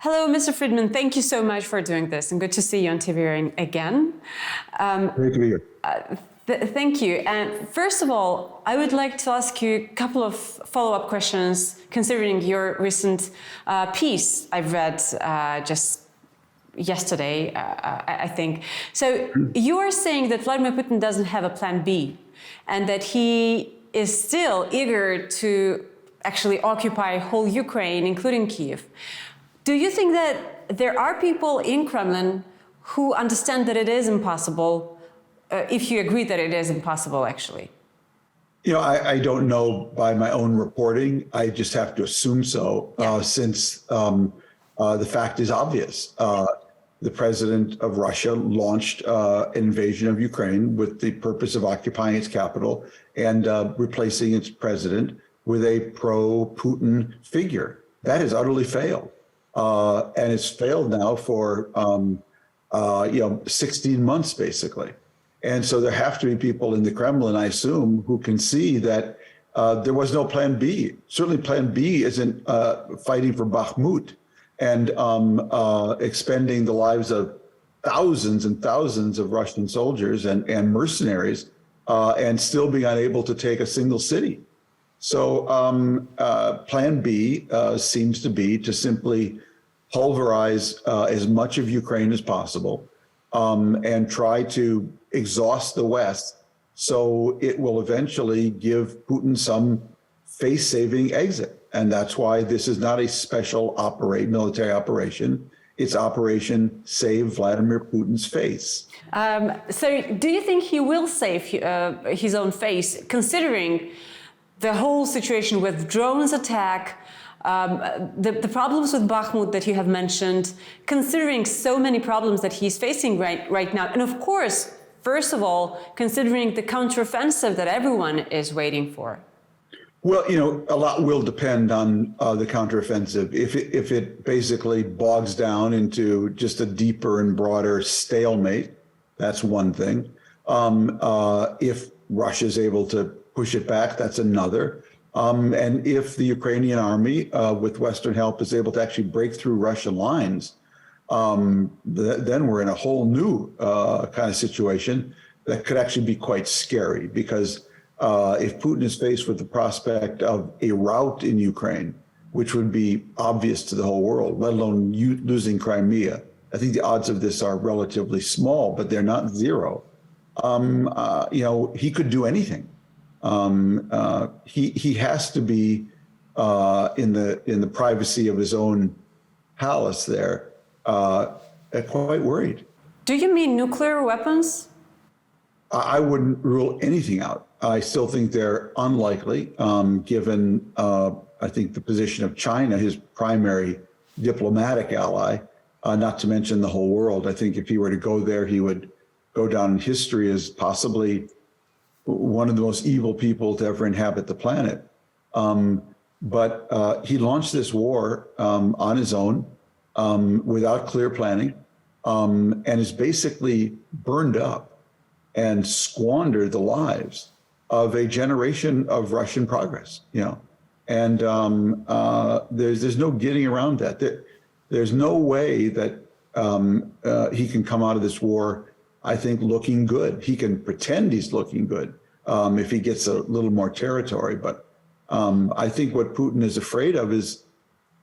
Hello, Mr. Friedman. Thank you so much for doing this, and good to see you on TV again. Great to be here. Thank you. And first of all, I would like to ask you a couple of follow-up questions considering your recent piece I've read just yesterday, I think. So you are saying that Vladimir Putin doesn't have a plan B and that he is still eager to actually occupy whole Ukraine, including Kyiv. Do you think that there are people in Kremlin who understand that it is impossible, if you agree that it is impossible, actually? You know, I don't know by my own reporting. I just have to assume so, since the fact is obvious. The president of Russia launched an invasion of Ukraine with the purpose of occupying its capital and replacing its president with a pro-Putin figure. That has utterly failed. And it's failed now for 16 months, basically. And so there have to be people in the Kremlin, I assume, who can see that there was no plan B. Certainly plan B isn't fighting for Bakhmut and expending the lives of thousands and thousands of Russian soldiers and mercenaries and still being unable to take a single city. So plan B seems to be to simply pulverize as much of Ukraine as possible and try to exhaust the West so it will eventually give Putin some face-saving exit. And that's why this is not a special military operation. It's Operation Save Vladimir Putin's face. So do you think he will save his own face, considering the whole situation with drones attack, the problems with Bakhmut that you have mentioned, considering so many problems that he's facing right now, and of course, first of all, considering the counteroffensive that everyone is waiting for? Well, you know, a lot will depend on the counteroffensive. If it basically bogs down into just a deeper and broader stalemate, that's one thing. If Russia is able to push it back, that's another. And if the Ukrainian army, with Western help, is able to actually break through Russian lines, then we're in a whole new kind of situation that could actually be quite scary. Because if Putin is faced with the prospect of a rout in Ukraine, which would be obvious to the whole world, let alone losing Crimea, I think the odds of this are relatively small, but they're not zero. He could do anything. He has to be in the privacy of his own palace there, quite worried. Do you mean nuclear weapons? I wouldn't rule anything out. I still think they're unlikely, given I think the position of China, his primary diplomatic ally, not to mention the whole world. I think if he were to go there, he would go down in history as possibly one of the most evil people to ever inhabit the planet. But he launched this war on his own, without clear planning, and is basically burned up and squandered the lives of a generation of Russian progress, and there's no getting around that. There's no way that he can come out of this war, I think, looking good. He can pretend he's looking good if he gets a little more territory. But I think what Putin is afraid of is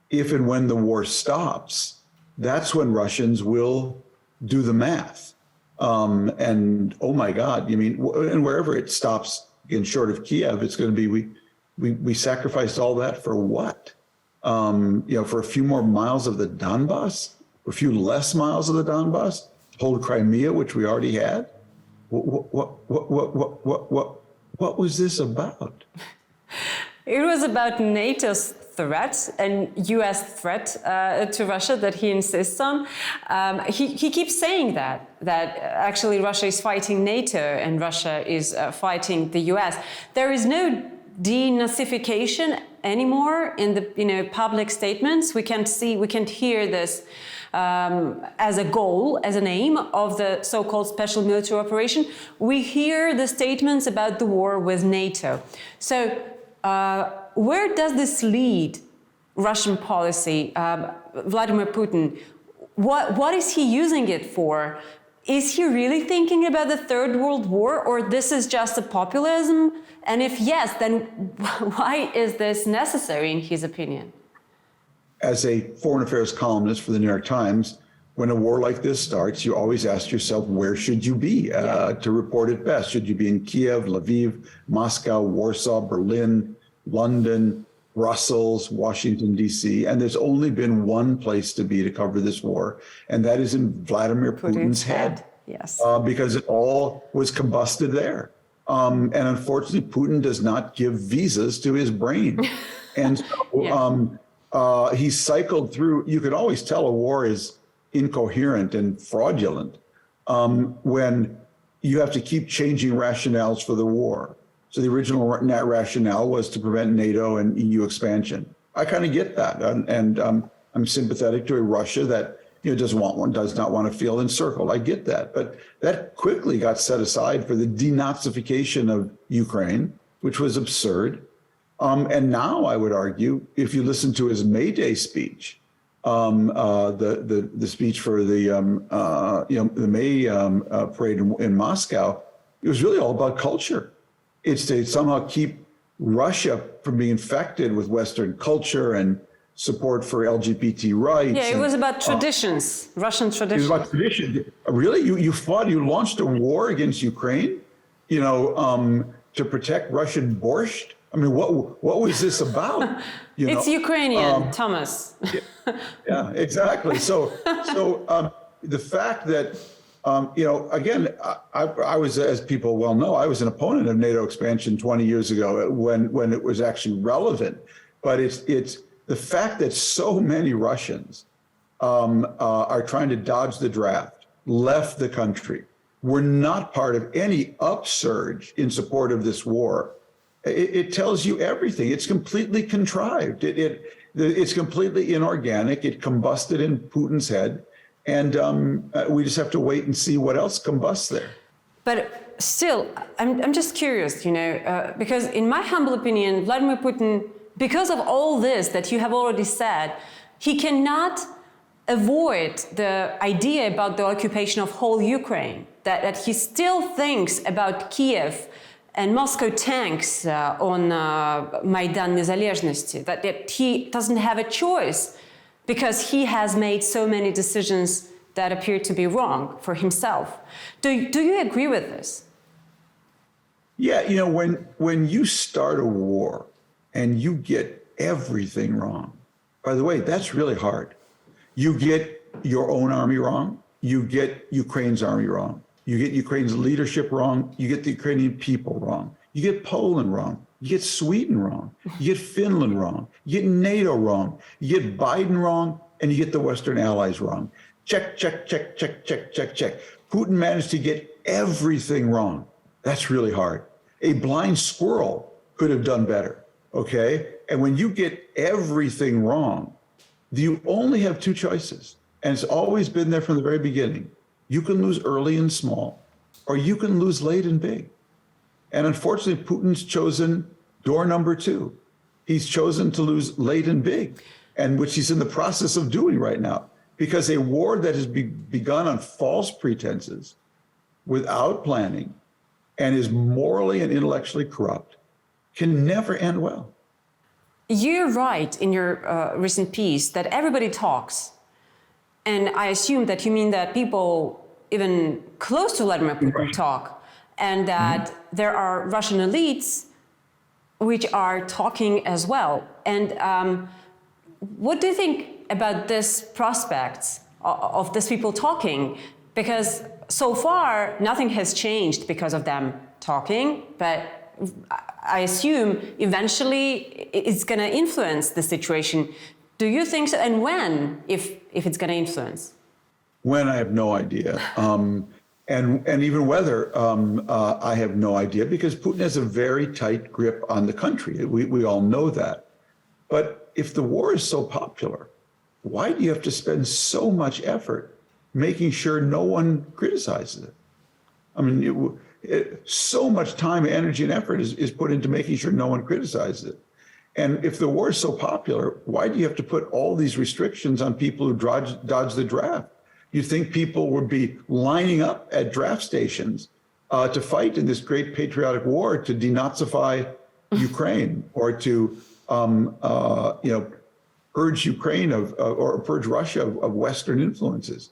if and when the war stops, that's when Russians will do the math. And oh my God, and wherever it stops, in short of Kiev, it's going to be we sacrificed all that for what? For a few more miles of the Donbass, a few less miles of the Donbass, hold Crimea, which we already had. What was this about? It was about NATO's threat and U.S. threat to Russia that he insists on. He keeps saying that actually Russia is fighting NATO and Russia is fighting the U.S. There is no denazification anymore in the public statements. We can't hear this as a goal, as an aim of the so-called special military operation. We hear the statements about the war with NATO. So where does this lead Russian policy? Vladimir Putin, what is he using it for? Is he really thinking about the Third World War, or this is just a populism? And if yes, then why is this necessary in his opinion? As a foreign affairs columnist for the New York Times, when a war like this starts, you always ask yourself, where should you be to report it best? Should you be in Kiev, Lviv, Moscow, Warsaw, Berlin, London, Brussels, Washington, D.C.? And there's only been one place to be to cover this war, and that is in Vladimir Putin's head. Yes. Because it all was combusted there. And unfortunately, Putin does not give visas to his brain. And so he cycled through. You could always tell a war is incoherent and fraudulent when you have to keep changing rationales for the war. So the original rationale was to prevent NATO and EU expansion. I kind of get that, and I'm sympathetic to a Russia that does not want to feel encircled. I get that, but that quickly got set aside for the denazification of Ukraine, which was absurd. And now I would argue, if you listen to his May Day speech, the speech for the May parade in Moscow, it was really all about culture. It's to somehow keep Russia from being infected with Western culture and support for LGBT rights. Yeah, it was about traditions, Russian traditions. It was about tradition. Really, you launched a war against Ukraine, to protect Russian borscht. I mean, what was this about? It's Ukrainian, Thomas. Yeah, exactly. So the fact that, again, I was, as people well know, I was an opponent of NATO expansion 20 years ago when it was actually relevant. But it's the fact that so many Russians are trying to dodge the draft, left the country, were not part of any upsurge in support of this war. It tells you everything. It's completely contrived. It's completely inorganic. It combusted in Putin's head. And we just have to wait and see what else combusts there. But still, I'm just curious, because in my humble opinion, Vladimir Putin, because of all this that you have already said, he cannot avoid the idea about the occupation of whole Ukraine, that he still thinks about Kiev and Moscow tanks on Maidan Nезалежности, that he doesn't have a choice because he has made so many decisions that appear to be wrong for himself. Do you agree with this? Yeah, when you start a war and you get everything wrong, by the way, that's really hard. You get your own army wrong, you get Ukraine's army wrong, you get Ukraine's leadership wrong, you get the Ukrainian people wrong, you get Poland wrong, you get Sweden wrong, you get Finland wrong, you get NATO wrong, you get Biden wrong, and you get the Western allies wrong. Check, check, check, check, check, check, check. Putin managed to get everything wrong. That's really hard. A blind squirrel could have done better, okay? And when you get everything wrong, you only have two choices. And it's always been there from the very beginning. You can lose early and small, or you can lose late and big. And unfortunately, Putin's chosen door number two. He's chosen to lose late and big, and which he's in the process of doing right now. Because a war that has begun on false pretenses, without planning, and is morally and intellectually corrupt, can never end well. You write in your recent piece that everybody talks. And I assume that you mean that people even close to Vladimir Putin talk, and that there are Russian elites which are talking as well. And what do you think about this prospect of these people talking? Because so far, nothing has changed because of them talking, but I assume eventually it's going to influence the situation. Do you think so? And when, if it's going to influence? When, I have no idea. And even whether, I have no idea, because Putin has a very tight grip on the country. We all know that. But if the war is so popular, why do you have to spend so much effort making sure no one criticizes it? I mean, so much time, energy, and effort is put into making sure no one criticizes it. And if the war is so popular, why do you have to put all these restrictions on people who dodge the draft? You think people would be lining up at draft stations to fight in this great patriotic war to denazify Ukraine or to, purge Ukraine or purge Russia of Western influences.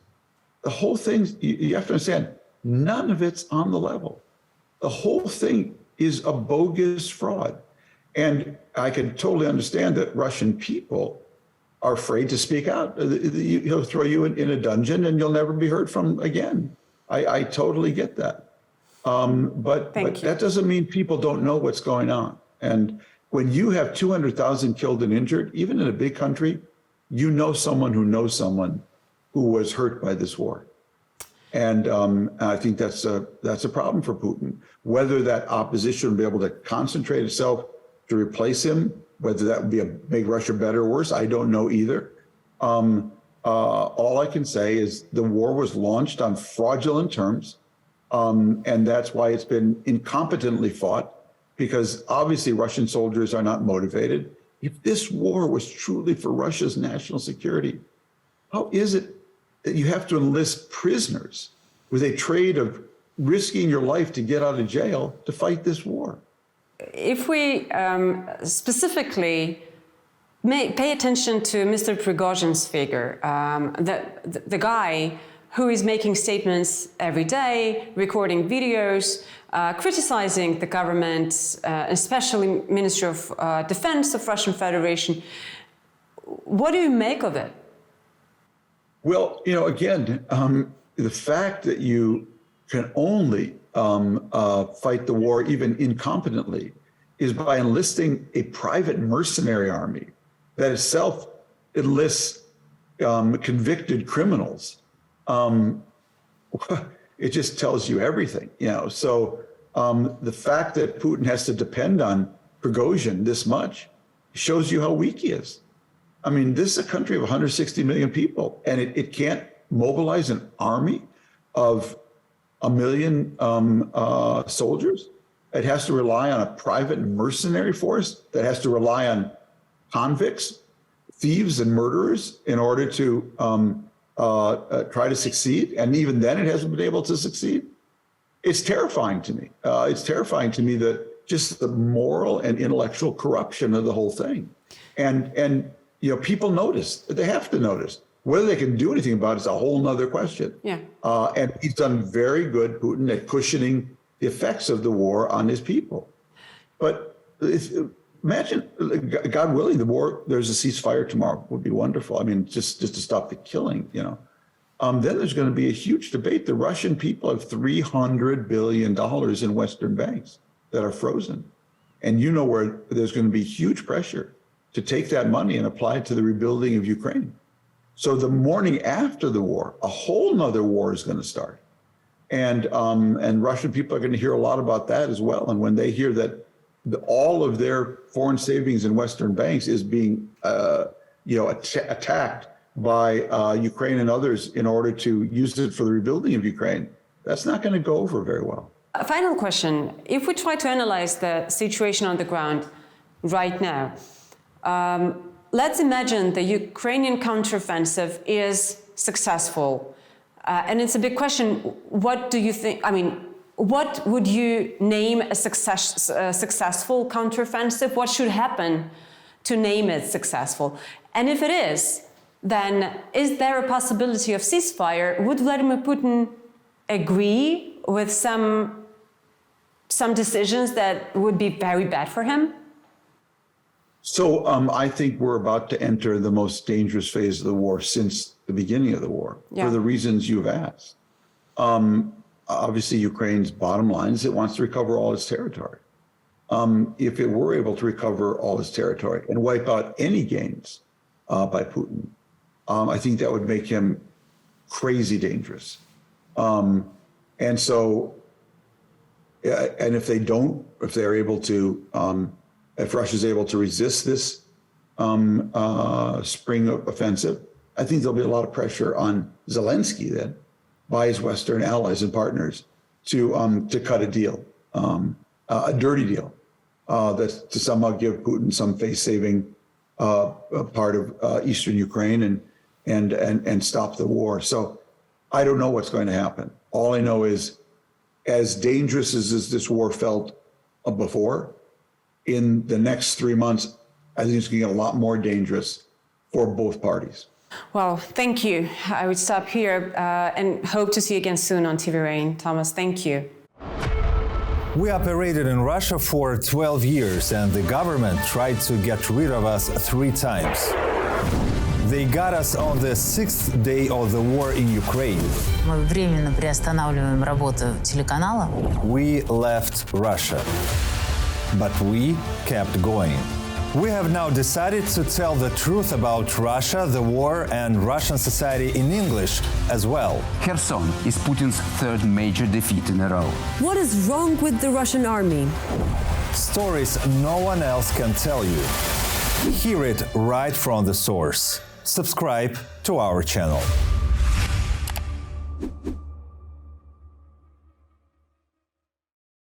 The whole thing, you have to understand, none of it's on the level. The whole thing is a bogus fraud. And I can totally understand that Russian people are afraid to speak out. He'll throw you in a dungeon and you'll never be heard from again. I totally get that. But that doesn't mean people don't know what's going on. And when you have 200,000 killed and injured, even in a big country, you know someone who knows someone who was hurt by this war. And I think that's a problem for Putin. Whether that opposition will be able to concentrate itself to replace him, whether that would make Russia better or worse, I don't know either. All I can say is the war was launched on fraudulent terms, and that's why it's been incompetently fought, because obviously Russian soldiers are not motivated. If this war was truly for Russia's national security, how is it that you have to enlist prisoners with a trade of risking your life to get out of jail to fight this war? If we specifically pay attention to Mr. Prigozhin's figure, the guy who is making statements every day, recording videos, criticizing the government, especially Ministry of Defense of Russian Federation, what do you make of it? Well, again, the fact that you can only fight the war even incompetently is by enlisting a private mercenary army that itself enlists convicted criminals. It just tells you everything, So the fact that Putin has to depend on Prigozhin this much shows you how weak he is. I mean, this is a country of 160 million people, and it can't mobilize an army of 1 million soldiers. It has to rely on a private mercenary force that has to rely on convicts, thieves, and murderers in order to try to succeed. And even then, it hasn't been able to succeed. It's terrifying to me. It's terrifying to me that just the moral and intellectual corruption of the whole thing. And people notice. They have to notice. Whether they can do anything about it is a whole nother question. Yeah. And he's done very good, Putin, at cushioning the effects of the war on his people. But imagine, God willing, the war, there's a ceasefire tomorrow, would be wonderful. I mean, just to stop the killing, Then there's going to be a huge debate. The Russian people have $300 billion in Western banks that are frozen. And where there's going to be huge pressure to take that money and apply it to the rebuilding of Ukraine. So the morning after the war, a whole nother war is going to start. And Russian people are going to hear a lot about that as well. And when they hear that all of their foreign savings in Western banks is being, attacked by Ukraine and others in order to use it for the rebuilding of Ukraine, that's not going to go over very well. A final question. If we try to analyze the situation on the ground right now, let's imagine the Ukrainian counteroffensive is successful. And it's a big question. What do you think? I mean, what would you name a successful counteroffensive? What should happen to name it successful? And if it is, then is there a possibility of ceasefire? Would Vladimir Putin agree with some decisions that would be very bad for him? So I think we're about to enter the most dangerous phase of the war since the beginning of the war, for the reasons you've asked. Obviously, Ukraine's bottom line is it wants to recover all its territory. If it were able to recover all its territory and wipe out any gains by Putin, I think that would make him crazy dangerous. And so, and if they're able to, if Russia's able to resist this spring offensive, I think there'll be a lot of pressure on Zelensky then by his Western allies and partners to cut a deal, a dirty deal. that to somehow give Putin some face-saving part of eastern Ukraine and stop the war. So I don't know what's going to happen. All I know is, as dangerous as this war felt before, in the next 3 months, I think it's going to get a lot more dangerous for both parties. Well, thank you. I would stop here and hope to see you again soon on TV Rain. Thomas, thank you. We operated in Russia for 12 years, and the government tried to get rid of us 3 times. They got us on the 6th day of the war in Ukraine. Мы временно приостанавливаем работу телеканала. We left Russia, but we kept going. We have now decided to tell the truth about Russia, the war, and Russian society in English as well. Kherson is Putin's 3rd major defeat in a row. What is wrong with the Russian army? Stories no one else can tell you. Hear it right from the source. Subscribe to our channel.